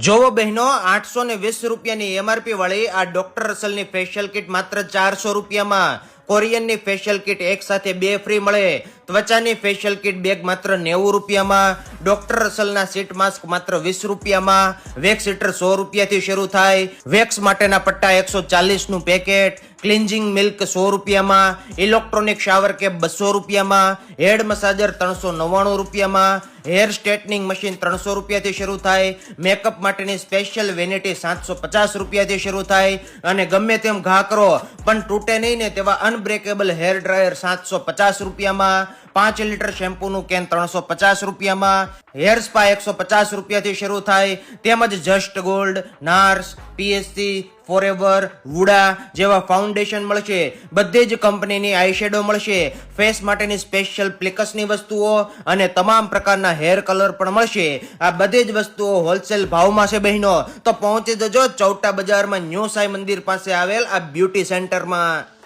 જોવો બહેનો 820 રૂપિયાની એમઆરપી વાળી આ ડોક્ટર રસલની ફેશિયલ કિટ માત્ર 400 રૂપિયામાં. કોરિયનની ફેશિયલ કિટ એક સાથે 2 ફ્રી મળે. ત્વચાની ફેશિયલ કિટ બેગ માત્ર 90 રૂપિયામાં. ડોક્ટર રસલના સીટ માસ્ક માત્ર 20 રૂપિયામાં. વેક્સ હીટર 100 રૂપિયાથી શરૂ થાય. વેક્સ માટેના પટ્ટા 140 નું પેકેટ. ક્લિન્જિંગ મિલ્ક 100 રૂપિયામાં. ઇલેક્ટ્રોનિક શાવર કેપ 200 રૂપિયામાં. હેડ મસાજર 399 રૂપિયામાં. હેર સ્ટ્રેટનિંગ મશીન 300 રૂપિયાથી શરૂ થાય. મેકઅપ માટેની સ્પેશિયલ વેનિટી 750 રૂપિયાથી શરૂ થાય. અને ગમે તેમ ઘા કરો પણ તૂટે નહીં ને તેવા અનબ્રેકેબલ હેર ડ્રાયર 750 રૂપિયામાં. 5 લીટર શેમ્પૂનું કેન 350 રૂપિયામાં. હેર સ્પા 150 રૂપિયાથી શરૂ થાય. તેમજ જસ્ટ ગોલ્ડ, નાર્સ, પીએસસી, ફોરેવર, વુડા જેવા ફાઉન્ડેશન મળશે. બધી જ કંપનીની આઈશેડો મળશે. ફેસ માટેની સ્પેશિયલ પ્લિકસની વસ્તુઓ અને તમામ પ્રકારના હેર કલર પણ મળશે. આ બધી જ વસ્તુઓ હોલસેલ ભાવમાં છે બહેનો. તો પહોંચી જજો ચૌટા બજારમાં ન્યૂ સાઈ મંદિર પાસે આવેલ આ બ્યુટી સેન્ટરમાં.